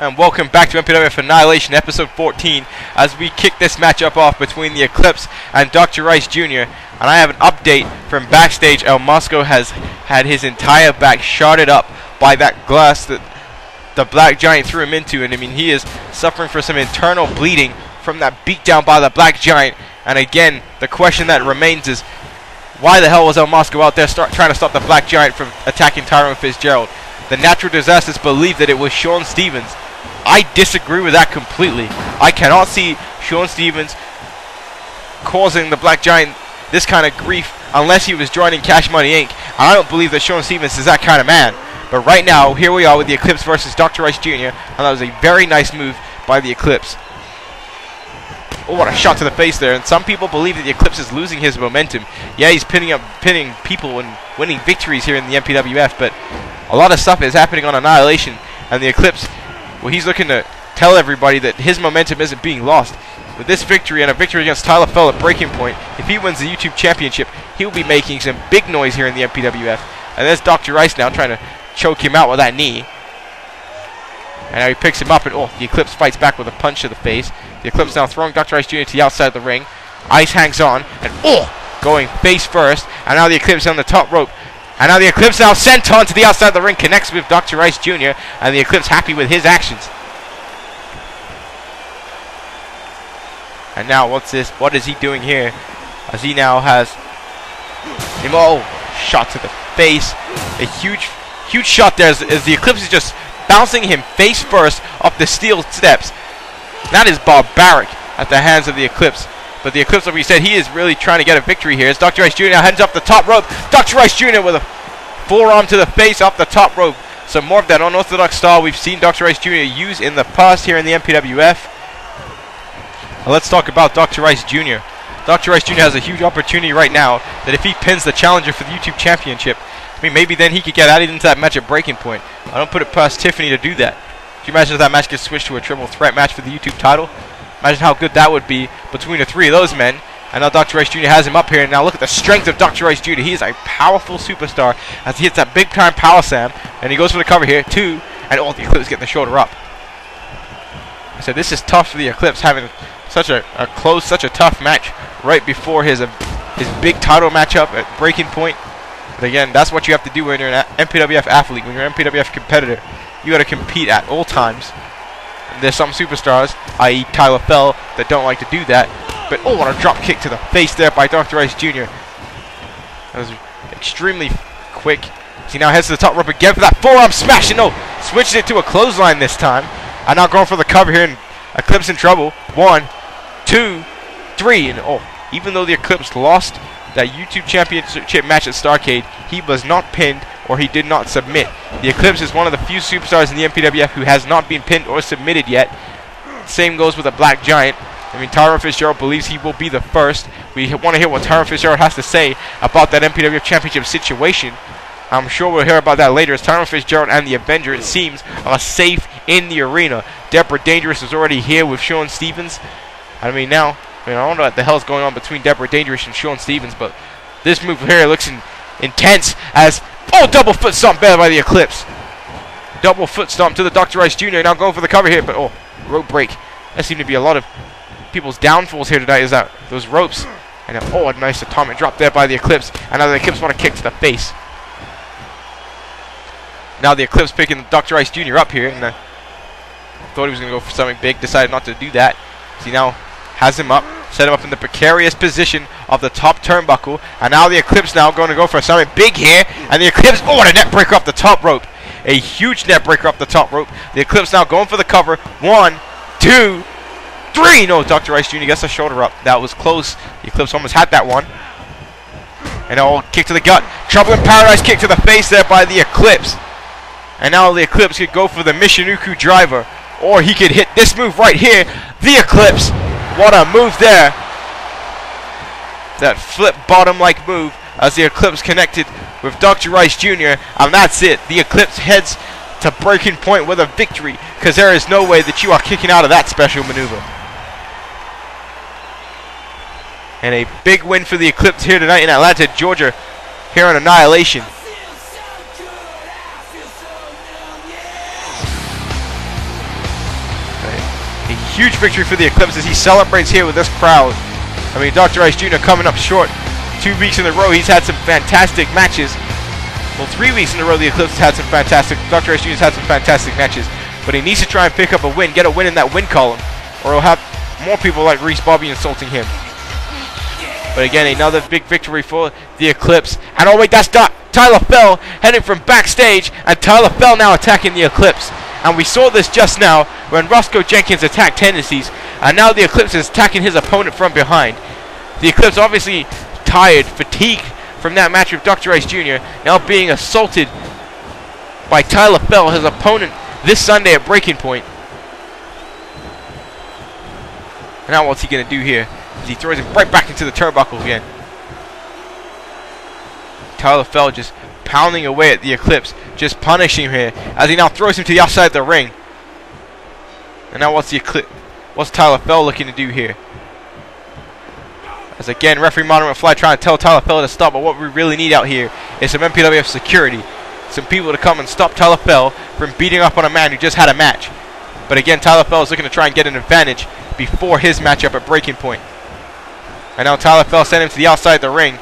And welcome back to MPWF Annihilation episode 14 as we kick this matchup off between the Eclipse and Dr. Rice Jr. And I have an update from backstage. El Mosco has had his entire back shotted up by that glass that the Black Giant threw him into, and I mean he is suffering from some internal bleeding from that beatdown by the Black Giant. And again, the question that remains is, why the hell was El Mosco out there trying to stop the Black Giant from attacking Tyrone Fitzgerald? The natural disasters believe that it was Shaun Stevens. I disagree with that completely. I cannot see Shaun Stevens causing the Black Giant this kind of grief unless he was joining Cash Money Inc. And I don't believe that Shaun Stevens is that kind of man. But right now, here we are with the Eclipse versus Dr. Rice Jr. And that was a very nice move by the Eclipse. Oh, what a shot to the face there. And some people believe that the Eclipse is losing his momentum. Yeah, he's pinning people and winning victories here in the MPWF, but a lot of stuff is happening on Annihilation. And the Eclipse, well, he's looking to tell everybody that his momentum isn't being lost. With this victory and a victory against Tyler Fell at breaking point, if he wins the YouTube Championship, he'll be making some big noise here in the MPWF. And there's Dr. Rice now trying to choke him out with that knee. And now he picks him up, and oh, the Eclipse fights back with a punch to the face. The Eclipse now throwing Dr. Rice Jr. to the outside of the ring. Ice hangs on, and oh, going face first. And now the Eclipse on the top rope. And now the Eclipse now sent on to the outside of the ring, connects with Dr. Rice Jr. And the Eclipse happy with his actions. And now what's this? What is he doing here? As he now has him, oh, shot to the face. A huge shot there as the Eclipse is just bouncing him face first up the steel steps. That is barbaric at the hands of the Eclipse. But the Eclipse, like we said, he is really trying to get a victory here. As Dr. Rice Jr. now heads up the top rope. Dr. Rice Jr. with a forearm to the face off the top rope. Some more of that unorthodox style we've seen Dr. Rice Jr. use in the past here in the MPWF. Now let's talk about Dr. Rice Jr. Dr. Rice Jr. has a huge opportunity right now that if he pins the challenger for the YouTube Championship, I mean, maybe then he could get added into that match at breaking point. I don't put it past Tiffany to do that. Can you imagine if that match gets switched to a triple threat match for the YouTube title? Imagine how good that would be between the three of those men. And now Dr. Rice Jr. has him up here. And now look at the strength of Dr. Rice Jr. He is a powerful superstar as he hits that big time power slam. And he goes for the cover here, two. And oh, the Eclipse getting the shoulder up. So this is tough for the Eclipse, having such a close, such a tough match right before his big title matchup at breaking point. But again, that's what you have to do when you're an MPWF athlete, when you're an MPWF competitor. You got to compete at all times. And there's some superstars, i.e. Tyler Fell, that don't like to do that. But oh, what a drop kick to the face there by Dr. Rice Jr. That was extremely quick. He now heads to the top rope again for that forearm smash. And no, switches it to a clothesline this time. And now going for the cover here, and Eclipse in trouble. 1, 2, 3, and oh, even though the Eclipse lost that YouTube Championship match at Starrcade, he was not pinned or he did not submit. The Eclipse is one of the few superstars in the MPWF who has not been pinned or submitted yet. Same goes with the Black Giant. I mean, Tyrone Fitzgerald believes he will be the first. We want to hear what Tyrone Fitzgerald has to say about that MPWF Championship situation. I'm sure we'll hear about that later as Tyrone Fitzgerald and the Avenger, it seems, are safe in the arena. Deborah Dangerous is already here with Shaun Stevens. I mean, now, I don't know what the hell is going on between Deborah Dangerous and Shaun Stevens, but this move here looks intense as, oh, double foot stomp there by the Eclipse. Double foot stomp to the Dr. Rice Jr. Now going for the cover here, but oh, rope break. That seemed to be a lot of people's downfalls here tonight, is that those ropes. And oh, a nice atomic drop there by the Eclipse. And now the Eclipse want to kick to the face. Now the Eclipse picking Dr. Rice Jr. up here, and thought he was going to go for something big, decided not to do that. So he now has him up, set him up in the precarious position of the top turnbuckle, and now the Eclipse now going to go for something big here, and the Eclipse, oh, what a net breaker up the top rope. A huge net breaker up the top rope. The Eclipse now going for the cover. 1, 2, 3. No, Dr. Rice Jr. gets the shoulder up. That was close. The Eclipse almost had that one. And now kick to the gut. Trouble in Paradise kick to the face there by the Eclipse. And now the Eclipse could go for the Michinoku driver. Or he could hit this move right here. The Eclipse. What a move there. That flip bottom-like move as the Eclipse connected with Dr. Rice Jr. And that's it. The Eclipse heads to breaking point with a victory, because there is no way that you are kicking out of that special maneuver. And a big win for the Eclipse here tonight in Atlanta, Georgia, here on Annihilation. huge victory for the Eclipse as he celebrates here with this crowd. I mean, Dr. Ice Jr. coming up short. 2 weeks in a row, he's had some fantastic matches. Well, 3 weeks in a row, the Eclipse has had some fantastic. Dr. Ice Jr. has had some fantastic matches, but he needs to try and pick up a win, get a win in that win column, or he'll have more people like Reese Bobby insulting him. But again, another big victory for the Eclipse. And oh wait, that's Tyler Fell heading from backstage, and Tyler Fell now attacking the Eclipse. And we saw this just now when Roscoe Jenkins attacked Tendencies, and now the Eclipse is attacking his opponent from behind. The Eclipse obviously tired, fatigued from that match with Dr. Ice Jr., now being assaulted by Tyler Fell, his opponent, this Sunday at Breaking Point. And now what's he going to do here? As he throws him right back into the turnbuckle again. Tyler Fell just pounding away at the Eclipse, just punishing him here, as he now throws him to the outside of the ring. And now what's Tyler Fell looking to do here? As again, referee Monument Fly trying to tell Tyler Fell to stop, but what we really need out here is some MPWF security. Some people to come and stop Tyler Fell from beating up on a man who just had a match. But again, Tyler Fell is looking to try and get an advantage before his matchup at Breaking Point. And now Tyler Fell sent him to the outside of the ring.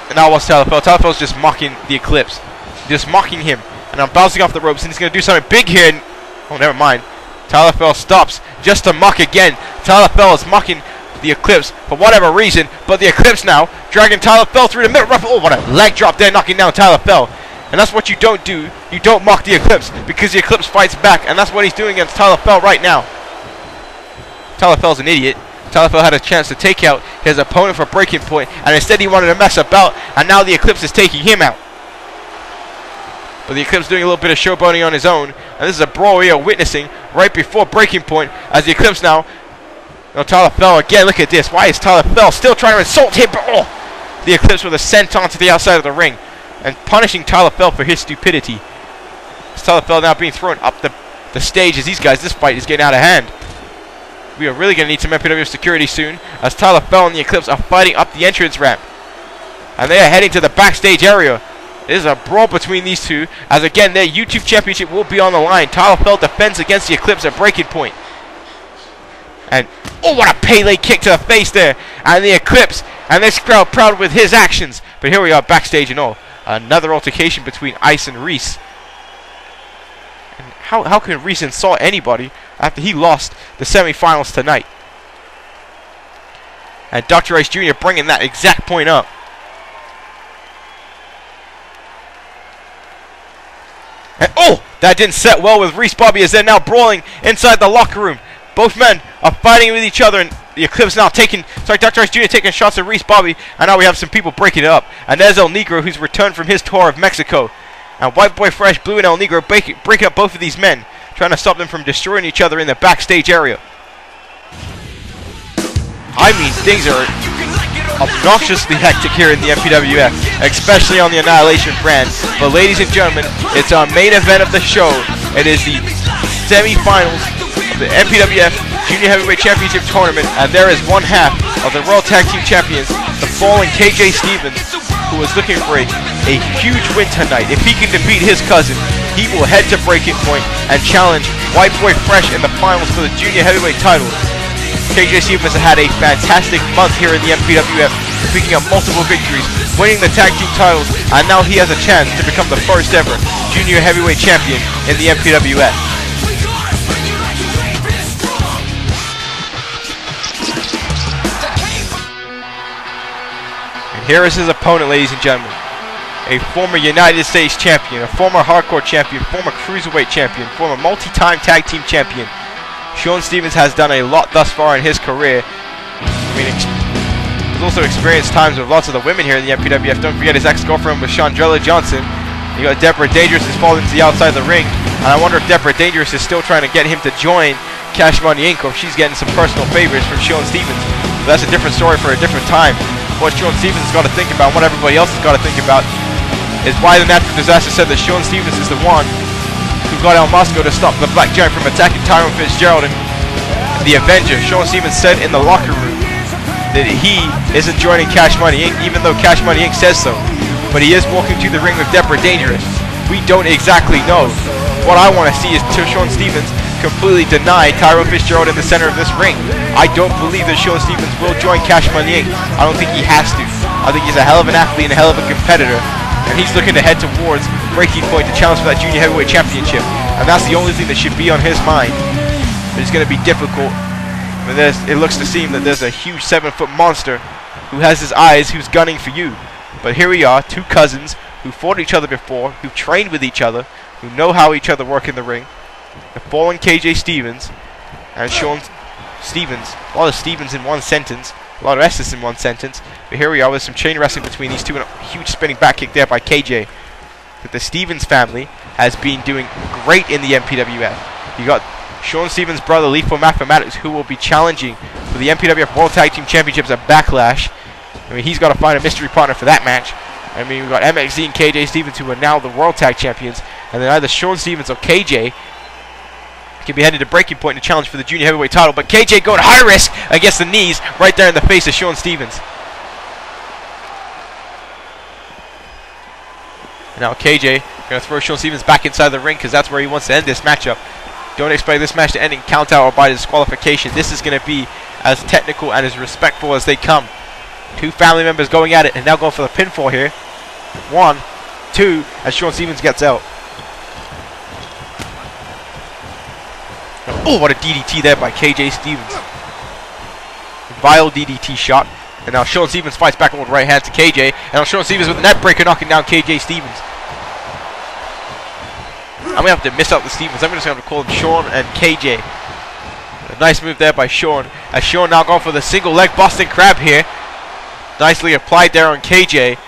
And now what's Tyler Fell? Tyler Fell's just mocking the Eclipse. Just mocking him. And I'm bouncing off the ropes, and he's going to do something big here. And oh, never mind. Tyler Fell stops just to mock again. Tyler Fell is mocking the Eclipse for whatever reason, but the Eclipse now dragging Tyler Fell through the middle. Oh, what a leg drop there, knocking down Tyler Fell. And that's what you don't do. You don't mock the Eclipse, because the Eclipse fights back, and that's what he's doing against Tyler Fell right now. Tyler Fell's an idiot. Tyler Fell had a chance to take out his opponent for Breaking Point, and instead he wanted to mess about, and now the Eclipse is taking him out. But the Eclipse doing a little bit of showboating on his own, and this is a brawl we are witnessing right before Breaking Point, as the Eclipse now. Tyler Fell again, look at this. Why is Tyler Fell still trying to insult him? But, oh, the Eclipse with a senton to the outside of the ring, and punishing Tyler Fell for his stupidity. Tyler Fell now being thrown up the stage as this fight is getting out of hand. We are really going to need some MPWF security soon, as Tyler Fell and the Eclipse are fighting up the entrance ramp. And they are heading to the backstage area. There's a brawl between these two, as again their YouTube championship will be on the line. Tyler Fell defends against the Eclipse at Breaking Point. And oh, what a Pele kick to the face there. And the Eclipse, and this crowd proud with his actions. But here we are backstage and all. Another altercation between Ice and Reese. And how can Reese insult anybody after he lost the semifinals tonight? And Dr. Ice Jr. bringing that exact point up. And oh, that didn't set well with Reese Bobby, as they're now brawling inside the locker room. Both men are fighting with each other, and the Eclipse now Dr. Ice Jr. taking shots at Reese Bobby, and now we have some people breaking it up. And there's El Negro, who's returned from his tour of Mexico. And White Boy Fresh, Blue, and El Negro breaking up both of these men, trying to stop them from destroying each other in the backstage area. I mean, things are obnoxiously hectic here in the MPWF, especially on the Annihilation brand. But ladies and gentlemen, it's our main event of the show. It is the semi-finals, the MPWF Junior Heavyweight Championship Tournament, and there is one half of the World Tag Team Champions, the fallen KJ Stevens, who is looking for a huge win tonight. If he can defeat his cousin, he will head to Breaking Point and challenge White Boy Fresh in the finals for the Junior Heavyweight title. KJ Stevens had a fantastic month here in the MPWF, picking up multiple victories, winning the tag team titles, and now he has a chance to become the first ever Junior Heavyweight Champion in the MPWF. And here is his opponent, ladies and gentlemen. A former United States champion, a former hardcore champion, former cruiserweight champion, former multi-time tag team champion. Shaun Stevens has done a lot thus far in his career. I mean, he's also experienced times with lots of the women here in the MPWF. Don't forget his ex-girlfriend was Chandrella Johnson. You got Deborah Dangerous is falling to the outside of the ring. And I wonder if Deborah Dangerous is still trying to get him to join Cash Money Inc. or if she's getting some personal favors from Shaun Stevens. But that's a different story for a different time. What Shaun Stevens has got to think about, what everybody else has got to think about, is why the Natural Disaster said that Shaun Stevens is the one who got El Mosco to stop the Black Giant from attacking Tyrone Fitzgerald and the Avenger. Shaun Stevens said in the locker room that he isn't joining Cash Money Inc., even though Cash Money Inc. says so. But he is walking to the ring with Deborah Dangerous. We don't exactly know. What I want to see is Shaun Stevens completely deny Tyrone Fitzgerald in the center of this ring. I don't believe that Shaun Stevens will join Cash Money Inc. I don't think he has to. I think he's a hell of an athlete and a hell of a competitor. And he's looking to head towards breaking point to challenge for that junior heavyweight championship. And that's the only thing that should be on his mind. But it's going to be difficult. But it looks to seem that there's a huge 7-foot monster who has his eyes, who's gunning for you. But here we are, two cousins who fought each other before, who trained with each other, who know how each other work in the ring. The fallen KJ Stevens and Shaun Stevens. A lot of Stevens in one sentence. A lot of S's in one sentence. But here we are with some chain wrestling between these two and a huge spinning back kick there by KJ. But the Stevens family has been doing great in the MPWF. You got Shaun Stevens' brother, Lethal Mathematics, who will be challenging for the MPWF World Tag Team Championships at Backlash. I mean, he's got to find a mystery partner for that match. I mean, we've got MXZ and KJ Stevens, who are now the World Tag Champions. And then either Shaun Stevens or KJ can be headed to breaking point to challenge for the junior heavyweight title. But KJ going high risk against the knees right there in the face of Shaun Stevens. And now KJ going to throw Shaun Stevens back inside the ring because that's where he wants to end this matchup. Don't expect this match to end in count out or by disqualification. This is going to be as technical and as respectful as they come. Two family members going at it and now going for the pinfall here. 1, 2, as Shaun Stevens gets out. Oh, what a DDT there by KJ Stevens. Vile DDT shot. And now Shaun Stevens fights back with right hand to KJ. And now Shaun Stevens with the net breaker knocking down KJ Stevens. I'm going to have to miss out the Stevens. I'm just going to have to call them Shaun and KJ. A nice move there by Shaun. As Shaun now going for the single leg Boston Crab here. Nicely applied there on KJ.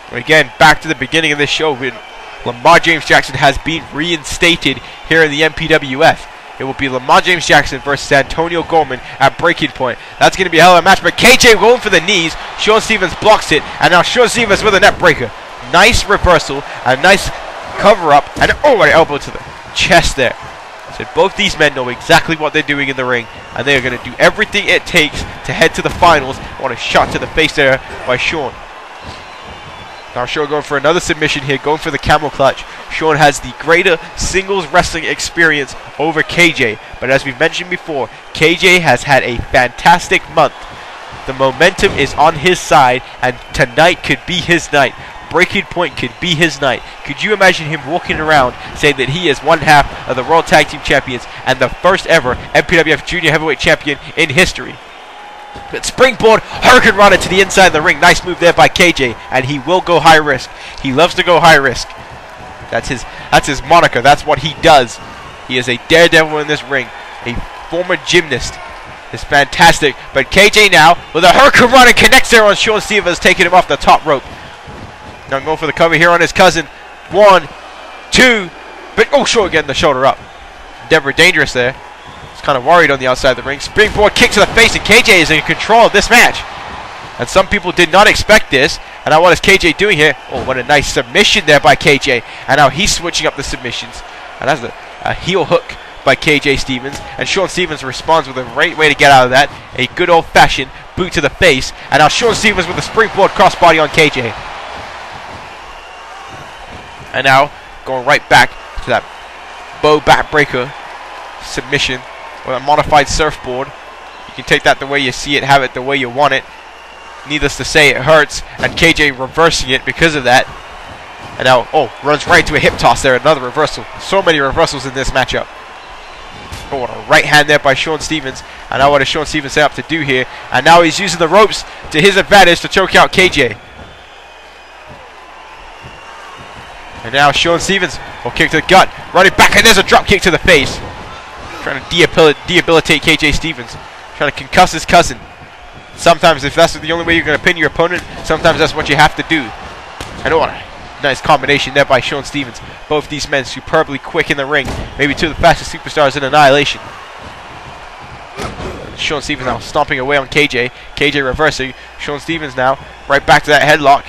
And again, back to the beginning of this show. When Lamar James Jackson has been reinstated here in the MPWF. It will be Lamar James Jackson versus Antonio Gorman at breaking point. That's going to be a hell of a match. But KJ going for the knees. Shaun Stevens blocks it. And now Shaun Stevens with a net breaker. Nice reversal. A nice cover up. And oh, an elbow to the chest there. So both these men know exactly what they're doing in the ring. And they are going to do everything it takes to head to the finals. What a shot to the face there by Shaun. Now Shaun going for another submission here, going for the camel clutch. Shaun has the greater singles wrestling experience over KJ. But as we've mentioned before, KJ has had a fantastic month. The momentum is on his side, and tonight could be his night. Breaking point could be his night. Could you imagine him walking around saying that he is one half of the World Tag Team Champions and the first ever MPWF Junior Heavyweight Champion in history? But springboard Hurricane Rana to the inside of the ring. Nice move there by KJ, and he will go high risk. He loves to go high risk. That's his moniker. That's what he does. He is a daredevil in this ring, a former gymnast. It's fantastic. But KJ now with a Hurricane Rana connects there on Shaun Stevens, taking him off the top rope. Now going for the cover here on his cousin. 1, 2, but oh, Shaun getting the shoulder up. Endeavor dangerous there. Kind of worried on the outside of the ring. Springboard kick to the face, and KJ is in control of this match. And some people did not expect this. And now what is KJ doing here? Oh, what a nice submission there by KJ. And now he's switching up the submissions. And that's a heel hook by KJ Stevens. And Shaun Stevens responds with a great way to get out of that. A good old-fashioned boot to the face. And now Shaun Stevens with a springboard crossbody on KJ. And now going right back to that bow backbreaker submission. With a modified surfboard. You can take that the way you see it, have it the way you want it. Needless to say, it hurts. And KJ reversing it because of that. And now, oh, runs right into a hip toss there. Another reversal. So many reversals in this matchup. Oh, what a right hand there by Shaun Stevens. And now what does Shaun Stevens set up to do here? And now he's using the ropes to his advantage to choke out KJ. And now Shaun Stevens will kick to the gut. Running back, and there's a drop kick to the face. Trying to debilitate KJ Stevens. Trying to concuss his cousin. Sometimes if that's the only way you're going to pin your opponent, sometimes that's what you have to do. And what a nice combination there by Shaun Stevens. Both these men superbly quick in the ring. Maybe two of the fastest superstars in Annihilation. Shaun Stevens now stomping away on KJ. KJ reversing. Shaun Stevens now right back to that headlock.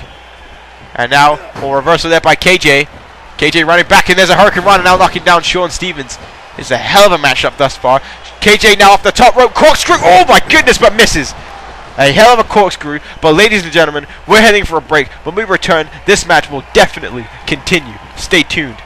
And now a reversal there by KJ. KJ running back, and there's a Hurricane Rana now knocking down Shaun Stevens. It's a hell of a matchup thus far. KJ now off the top rope. Corkscrew. Oh my goodness, but misses. A hell of a corkscrew. But ladies and gentlemen, we're heading for a break. When we return, this match will definitely continue. Stay tuned.